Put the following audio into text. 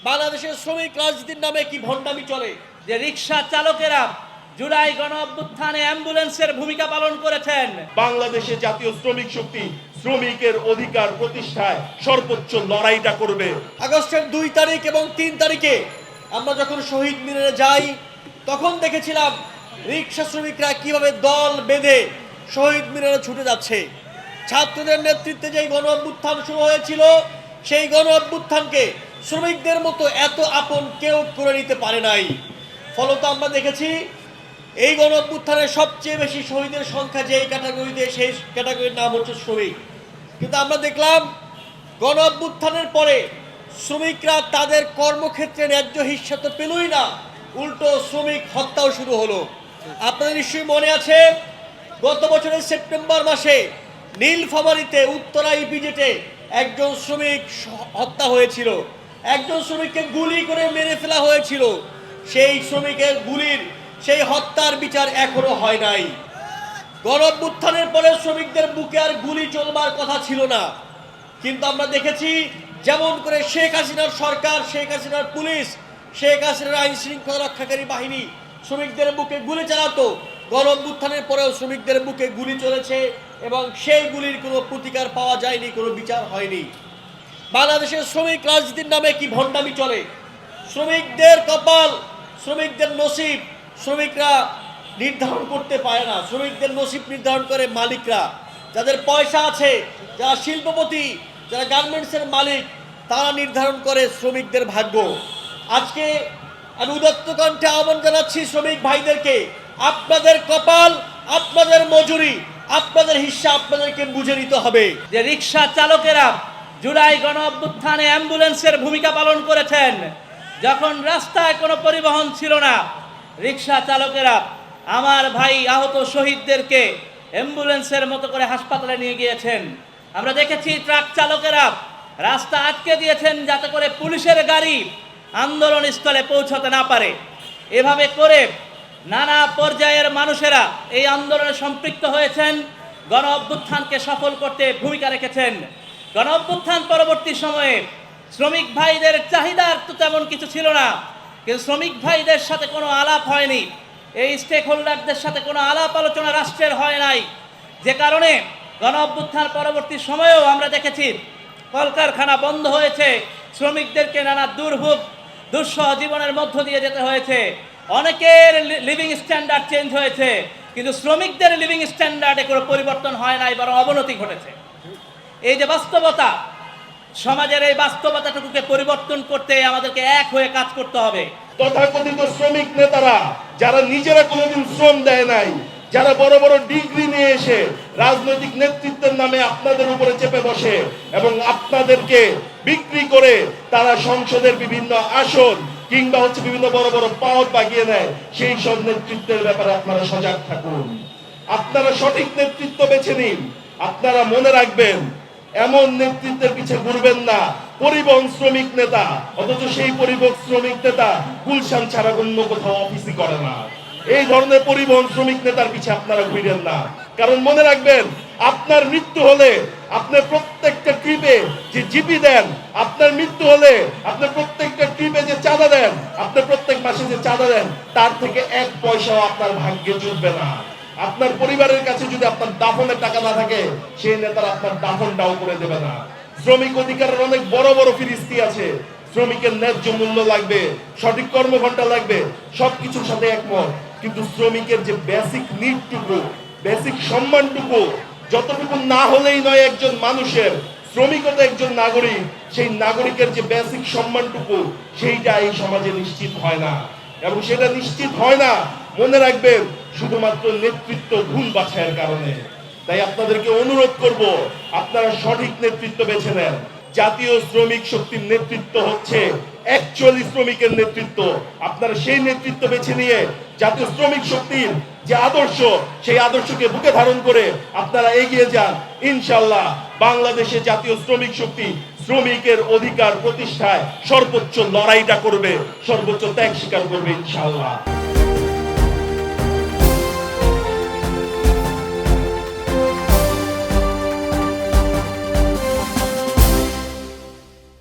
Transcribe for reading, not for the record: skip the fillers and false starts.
বাংলাদেশের শ্রমিক রাজনীতির নামে কি ভণ্ডামি চলে। যে রিক্সা চালকেরা জুলাই গণ অভ্যুত্থানে অ্যাম্বুলেন্সের ভূমিকা পালন করেছেন। বাংলাদেশে জাতীয় শ্রমিক শক্তি শ্রমিকের অধিকার প্রতিষ্ঠায় সর্বোচ্চ লড়াইটা করবে। আগস্টের 2 তারিখ এবং 3 তারিখে আমরা যখন শহীদ মিনারে যাই তখন দেখেছিলাম রিক্সা শ্রমিকরা কিভাবে দল বেঁধে শহীদ মিনারে ছুটে যাচ্ছে। ছাত্রদের নেতৃত্বে যেই গণ অভ্যুত্থান শুরু হয়েছিল সেই গণ অভ্যুত্থানকে শ্রমিকদের মতো এত আপন কেউ করে নিতে পারে নাই। ফলত আমরা দেখেছি এই গণ অভ্যুত্থানের সবচেয়ে বেশি শহীদের সংখ্যা যেই ক্যাটাগরিতে, সেই ক্যাটাগরির নাম হচ্ছে শ্রমিক। কিন্তু আমরা দেখলাম গণ অভ্যুত্থানের পরে শ্রমিকরা তাদের কর্মক্ষেত্রে ন্যায্য হিস্যা তো পেলই না, উল্টো শ্রমিক হত্যাও শুরু হলো। আপনাদের নিশ্চয়ই মনে আছে গত বছরের সেপ্টেম্বর মাসে নীলফামারীতে উত্তরা ইপিজেটে একজন শ্রমিক হত্যা হয়েছিল, একজন শ্রমিককে গুলি করে মেরে ফেলা হয়েছিল। সেই শ্রমিকের গুলির, সেই হত্যার বিচার এখনো হয় নাই। গণ অভ্যুত্থানের পরে শ্রমিকদের বুকে আর গুলি চলবার কথা ছিল না, কিন্তু আমরা দেখেছি যেমন করে শেখ হাসিনার সরকার, শেখ হাসিনার পুলিশ, শেখ হাসিনার আইন শৃঙ্খলা রক্ষাকারী বাহিনী শ্রমিকদের বুকে গুলি চালাতো। গণ অভ্যুত্থানের পরেও শ্রমিকদের বুকে গুলি চলেছে এবং সেই গুলির কোনো প্রতিকার পাওয়া যায়নি, কোনো বিচার হয়নি। বাংলাদেশের শ্রমিক রাজনীতির নামে কি ভণ্ডামি চলে। শ্রমিকদের কপাল, শ্রমিকদের নসিব শ্রমিকরা নির্ধারণ করতে পারে না। শ্রমিকদের নসিব নির্ধারণ করে মালিকরা, যাদের পয়সা আছে, যারা শিল্পপতি, যারা গার্মেন্টসের মালিক, তারা নির্ধারণ করে শ্রমিকদের ভাগ্য। আজকে আমি উদাত্ত কণ্ঠে আহ্বান জানাচ্ছি শ্রমিক ভাইদেরকে, আপনাদের কপাল, আপনাদের মজুরি, আপনাদের হিস্সা আপনাদেরকে বুঝে নিতে হবে। যে রিক্সা চালকেরা জুলাই গণ অভ্যুত্থানে অ্যাম্বুলেন্সের ভূমিকা পালন করেছেন, যখন রাস্তায় কোনো পরিবহন ছিল না, রিক্সা চালকেরা আমার ভাই আহত শহীদদেরকে অ্যাম্বুলেন্সের মতো করে হাসপাতালে নিয়ে গিয়েছেন। আমরা দেখেছি ট্রাক চালকেরা রাস্তা আটকে দিয়েছেন যাতে করে পুলিশের গাড়ি আন্দোলন স্থলে পৌঁছাতে না পারে। এভাবে করে নানা পর্যায়ের মানুষেরা এই আন্দোলনে সম্পৃক্ত হয়েছেন, গণ অভ্যুত্থানকে সফল করতে ভূমিকা রেখেছেন। গণ অভ্যুত্থান পরবর্তী সময়ে শ্রমিক ভাইদের চাহিদার তো তেমন কিছু ছিল না, কিন্তু শ্রমিক ভাইদের সাথে কোনো আলাপ হয়নি, এই স্টেক হোল্ডারদের সাথে কোনো আলাপ আলোচনা রাষ্ট্রের হয় নাই। যে কারণে গণ অভ্যুত্থান পরবর্তী সময়েও আমরা দেখেছি কলকারখানা বন্ধ হয়েছে, শ্রমিকদেরকে নানা দুর্ভোগ দুঃসহ জীবনের মধ্য দিয়ে যেতে হয়েছে। অনেকের লিভিং স্ট্যান্ডার্ড চেঞ্জ হয়েছে, কিন্তু শ্রমিকদের লিভিং স্ট্যান্ডার্ডে কোনো পরিবর্তন হয় নাই, বরং অবনতি ঘটেছে। এই যে বাস্তবতা, সমাজের এই বাস্তবতাটুকুকে পরিবর্তন করতে আমাদেরকে এক হয়ে কাজ করতে হবে। তথাকথিত শ্রমিক নেতারা যারা নিজেরা কোনোদিন শ্রম দেয় নাই, যারা বড় বড় ডিগ্রি নিয়ে এসে রাজনৈতিক নেতৃত্বের নামে আপনাদের উপরে চেপে বসে এবং আপনাদেরকে বিক্রি করে তারা সংসদের বিভিন্ন আসন কিংবা বিভিন্ন বড় বড় পদ বাগিয়ে নেয়, সেই সব নেতৃত্বের ব্যাপারে আপনারা সজাগ থাকুন। আপনারা সঠিক নেতৃত্ব বেছে নিন। আপনারা মনে রাখবেন, এমন নেতৃত্বের পিছে ঘুরবেন না পরিবহন শ্রমিক নেতা, অথচ সেই পরিবহন শ্রমিক নেতা গুলশান ছাড়া অন্য কোথাও অফিসই করে না। এই ধরনের পরিবহন শ্রমিক নেতার পিছে আপনারা ঘুরেন না, কারণ মনে রাখবেন আপনার মৃত্যু হলে আপনি প্রত্যেকটা ট্রিপে যে জিপি দেন, আপনার মৃত্যু হলে আপনি প্রত্যেকটা ট্রিপে যে চাঁদা দেন, আপনি প্রত্যেক মাসে যে চাঁদা দেন, তার থেকে 1 পয়সাও আপনার ভাগ্যে জুটবে না। আপনার পরিবারের কাছে যদি আপনার দাফনের টাকা না থাকে, সেই নেতারা আপনার দাফনটাও করে দেবে না। শ্রমিক অধিকারের অনেক বড় বড় ফিরিস্তি আছে। শ্রমিকের ন্যায্য মূল্য লাগবে, সঠিক কর্মঘণ্টা লাগবে, সবকিছুর সাথে একমত, কিন্তু শ্রমিকের যে বেসিক নিডটুকু, বেসিক সম্মানটুকু যতটুকু না হলেই নয় একজন মানুষের, শ্রমিকও তো একজন নাগরিক, সেই নাগরিকের যে বেসিক সম্মানটুকু সেইটা এই সমাজে নিশ্চিত হয় না। এবং সেটা নিশ্চিত হয় না, মনে রাখবেন, শুধুমাত্র নেতৃত্ব ভুল বাছাইয়ের কারণে। তাই আপনাদেরকে অনুরোধ করব, আপনারা সঠিক নেতৃত্ব বেছে নেন। জাতীয় শ্রমিক শক্তির নেতৃত্ব হচ্ছে অ্যাকচুয়ালি শ্রমিকের নেতৃত্ব। আপনারা সেই নেতৃত্ব বেছে নিয়ে জাতীয় শ্রমিক শক্তির যে আদর্শ, সেই আদর্শকে বুকে ধারণ করে আপনারা এগিয়ে যান। ইনশাআল্লাহ বাংলাদেশে জাতীয় শ্রমিক শক্তি শ্রমিকের অধিকার প্রতিষ্ঠায় সর্বোচ্চ লড়াইটা করবে, সর্বোচ্চ ত্যাগ স্বীকার করবে ইনশাআল্লাহ।